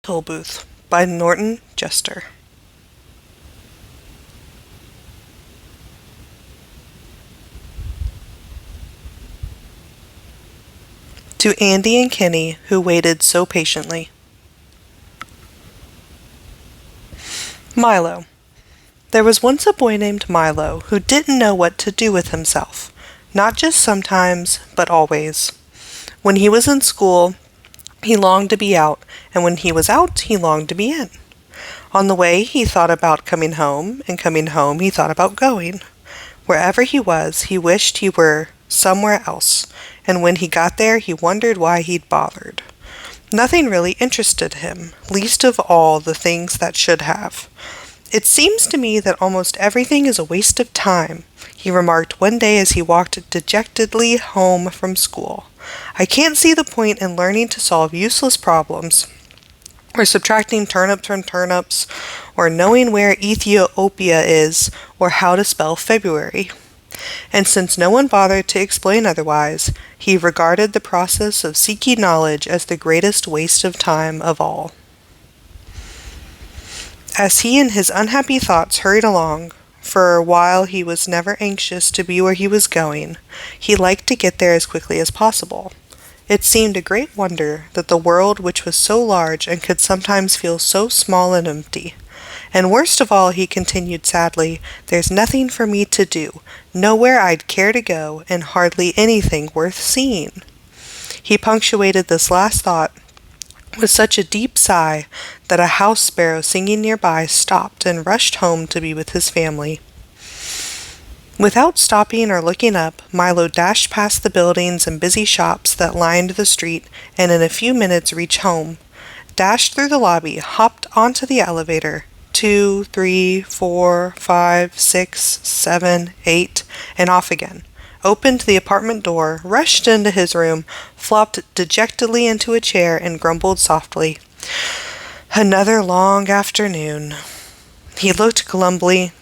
Tollbooth by Norton Jester. To Andy and Kenny, who waited so patiently. Milo. There was once a boy named Milo who didn't know what to do with himself, not just sometimes, but always. When he was in school, he longed to be out, and when he was out, he longed to be in. On the way, he thought about coming home, and coming home, he thought about going. Wherever he was, he wished he were somewhere else, and when he got there, he wondered why he'd bothered. Nothing really interested him, least of all the things that should have. It seems to me that almost everything is a waste of time, he remarked one day as he walked dejectedly home from school. I can't see the point in learning to solve useless problems, or subtracting turnips from turnips, or knowing where Ethiopia is, or how to spell February. And since no one bothered to explain otherwise, he regarded the process of seeking knowledge as the greatest waste of time of all. As he and his unhappy thoughts hurried along, for while he was never anxious to be where he was going, he liked to get there as quickly as possible. It seemed a great wonder that the world, which was so large and could sometimes feel so small and empty. And worst of all, he continued sadly, there's nothing for me to do, nowhere I'd care to go, and hardly anything worth seeing. He punctuated this last thought with such a deep sigh that a house sparrow singing nearby stopped and rushed home to be with his family. Without stopping or looking up, Milo dashed past the buildings and busy shops that lined the street and in a few minutes reached home, dashed through the lobby, hopped onto the elevator, 2, 3, 4, 5, 6, 7, 8, and off again. Opened the apartment door, rushed into his room, flopped dejectedly into a chair, and grumbled softly, "Another long afternoon." He looked glumly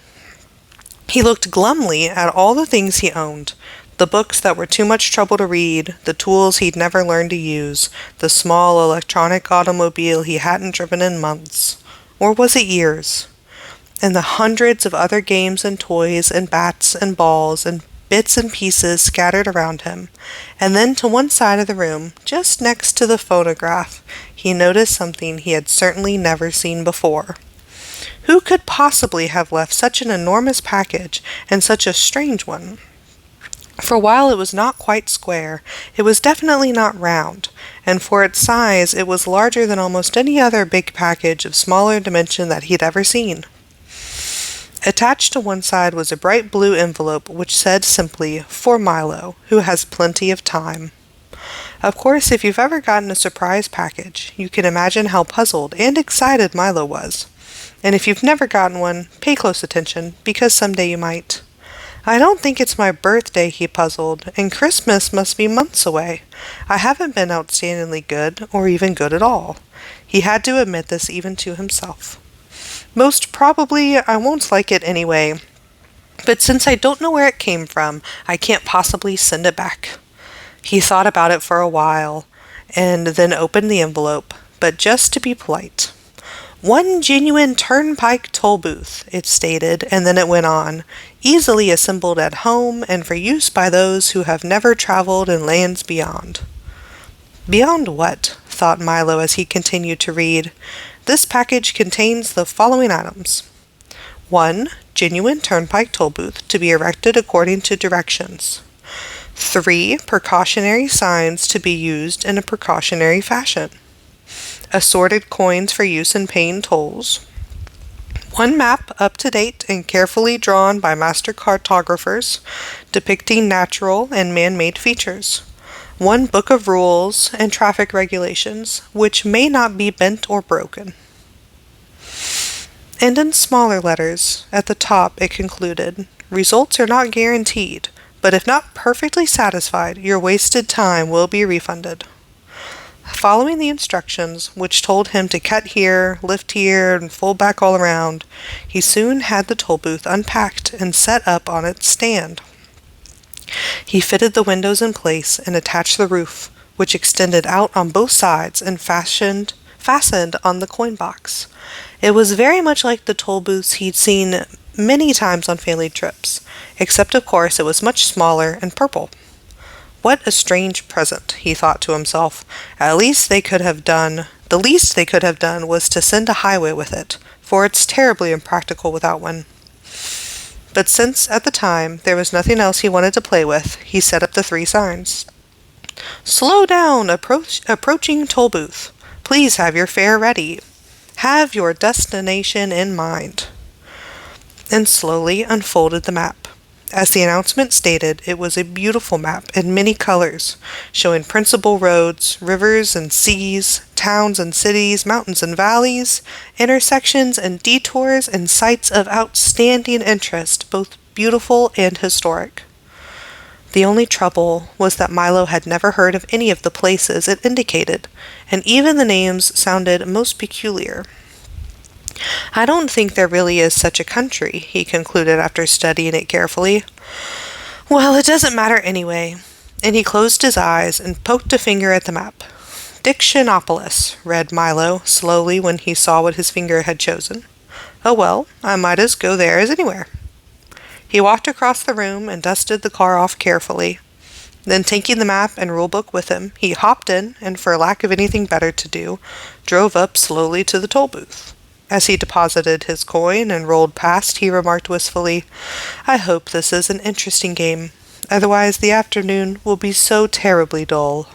at all the things he owned, the books that were too much trouble to read, the tools he'd never learned to use, the small electronic automobile he hadn't driven in months. Or was it years? And the hundreds of other games and toys and bats and balls and bits and pieces scattered around him. And then to one side of the room, just next to the phonograph, he noticed something he had certainly never seen before. Who could possibly have left such an enormous package, and such a strange one? For while it was not quite square, it was definitely not round, and for its size it was larger than almost any other big package of smaller dimension that he'd ever seen. Attached to one side was a bright blue envelope which said simply, "For Milo, who has plenty of time." Of course, if you've ever gotten a surprise package, you can imagine how puzzled and excited Milo was. And if you've never gotten one, pay close attention, because someday you might. "I don't think it's my birthday," he puzzled, "and Christmas must be months away. I haven't been outstandingly good, or even good at all." He had to admit this even to himself. "Most probably I won't like it anyway, but since I don't know where it came from, I can't possibly send it back." He thought about it for a while, and then opened the envelope, but just to be polite. "One genuine turnpike toll booth," it stated, and then it went on, "easily assembled at home and for use by those who have never traveled in lands beyond." Beyond what? Thought Milo as he continued to read. This package contains the following items. 1. Genuine turnpike toll booth to be erected according to directions. 3. Precautionary signs to be used in a precautionary fashion. Assorted coins for use in paying tolls. 1 map up to date and carefully drawn by master cartographers, depicting natural and man-made features. 1 book of rules and traffic regulations, which may not be bent or broken. And in smaller letters, at the top it concluded, "Results are not guaranteed, but if not perfectly satisfied, your wasted time will be refunded." Following the instructions, which told him to cut here, lift here, and fold back all around, he soon had the toll booth unpacked and set up on its stand. He fitted the windows in place and attached the roof, which extended out on both sides and fastened on the coin box. It was very much like the toll booths he'd seen many times on family trips, except of course it was much smaller and purple. What a strange present, he thought to himself. At least they could have done The least they could have done was to send a highway with it, for it's terribly impractical without one. But since, at the time, there was nothing else he wanted to play with, he set up the 3 signs. Slow down, approaching toll booth. Please have your fare ready. Have your destination in mind. And slowly unfolded the map. As the announcement stated, it was a beautiful map in many colors, showing principal roads, rivers and seas, towns and cities, mountains and valleys, intersections and detours, and sites of outstanding interest, both beautiful and historic. The only trouble was that Milo had never heard of any of the places it indicated, and even the names sounded most peculiar. I don't think there really is such a country, he concluded after studying it carefully. Well, it doesn't matter anyway. And he closed his eyes and poked a finger at the map. Dictionopolis, read Milo slowly when he saw what his finger had chosen. Oh well, I might as go there as anywhere. He walked across the room and dusted the car off carefully. Then, taking the map and rulebook with him, he hopped in and, for lack of anything better to do, drove up slowly to the toll booth. As he deposited his coin and rolled past, he remarked wistfully, I hope this is an interesting game. Otherwise the afternoon will be so terribly dull.